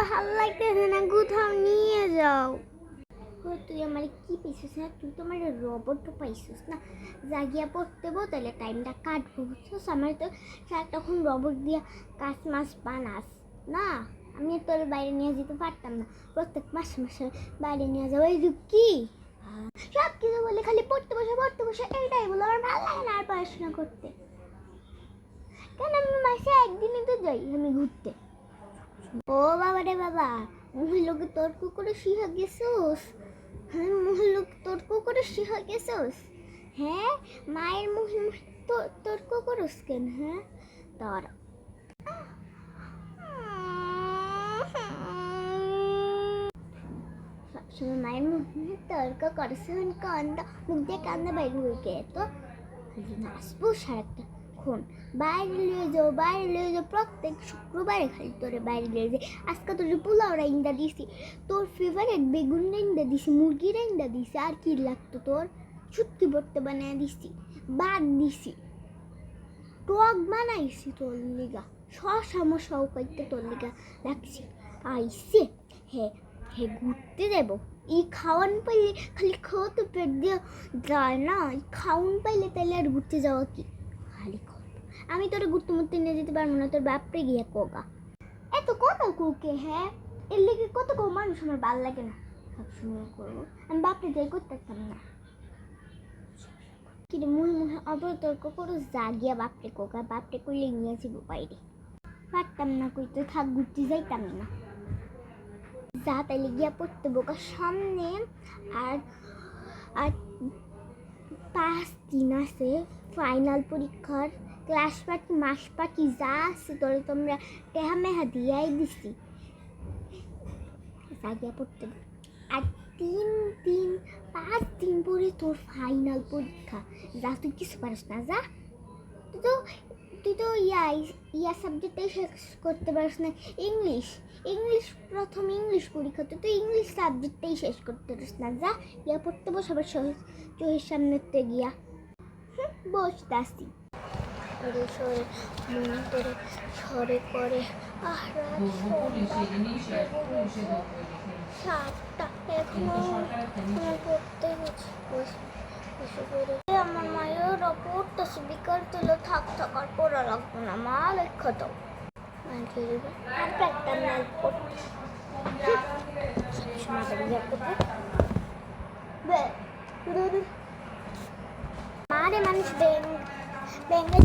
ভালো লাগতেছে না, কোথাও নিয়ে যাও। তুই আমার কি পাইছিস না, তুই তো আমার রবট পাইছিস না। জাগিয়া পড়তে বো তাহলে টাইমটা কাটবো, বুঝছিস? আমার তো তখন রবট দিয়া কাজ মাছ বানাস না, আমি তোর বাইরে নিয়ে যেতে পারতাম না। প্রত্যেক মাসে মাসে বাইরে নিয়ে যাবো, এই কি সব কিছু বলে খালি পড়তে বসে এইটাই বলো। আমার ভালো লাগে না আর পড়াশোনা করতে। কেন, আমি মাসে একদিনই তো যাই আমি ঘুরতে। ও বাবা রে বাবা, মহিলাকে তর্ক করে শিখা গেছোস? হ্যাঁ, মহিলাকে তর্ক করে শিখা গেছোস? হ্যাঁ, মায়ের মুখে তর্ক করস কেন? হ্যাঁ তোর সবসময় মায়ের মুখে তর্ক করস, কান্দা মুখ দিয়ে কান্দা বাইরে হয়ে তো নাচবো সারাটা খন। বাইরে লিয়ে যাও প্রত্যেক শুক্রবারে খালি তোরে বাইরে লিয়ে যাই। আজকে তোর পোলাও রাইন্দা দিছি, তোর ফেভারিট বেগুন রাইন্দা দিছি, মুরগি রাইন্দা দিছি, আর কি লাগতো তোর? ছুটকি পড়তে বানিয়ে দিছি, বাদ দিছি, টক বানাইছি তোর লিগা, শশা মশাও কাইতে তোর লিগা রাখছি। আইসে হে ঘুরতে দেবো। এই খাওয়ান পাইলে খালি খাওয়াতে পেট দিয়ে যায় না, খাওয়ান পাইলে তাইলে আর ঘুরতে যাওয়া কি খালি খাওয়া। আমি তোর ঘুরতে মুরতে নিয়ে যেতে পারবো না, তোর বাপরে গিয়ে কোকা এত কথা কুকে। হ্যাঁ, এর লেগে কত মানুষ আমার ভাল লাগে না, সবসময় করবো আমি বাপরে যাই করতে পারতাম না। কিন্তু মুহে অবতর্ক করো, জাগিয়া বাপরে কোকা, বাপরে করলে নিয়ে যাবো বাইরে। পারতাম না কইতে থাক, ঘুরতে যাইতাম না। যা তাইলে গিয়া পড়তে বোকার সামনে। আর 5 দিন আছে ফাইনাল পরীক্ষার, ক্লাস পার্টি মাস পার্টি যা আছে তোরে তোমরা টেহা মেহা দিয়াই দিছি। যা গিয়া পড়তে। আর 5 দিন পরে তোর ফাইনাল পরীক্ষা। যা, তুই কিছু পারিস না, যা। তুই তো ইয়া সাবজেক্টটাই শেষ করতে পারিস না। ইংলিশ প্রথম ইংলিশ পরীক্ষা, তুই তো ইংলিশ সাবজেক্টটাই শেষ করতে পারিস না। যা ইয়া পড়তে বস, আবার চোখের সামনেতে গিয়া বসতে আসি। সরে করে সাতটা এখনো পড়তে আমার মায়ের পড়তেছে, বিকাল তুলো থাক আর পড়া লাগবো না, মা লেখা দাও। মারে মানুষ ব্যাঙ্গে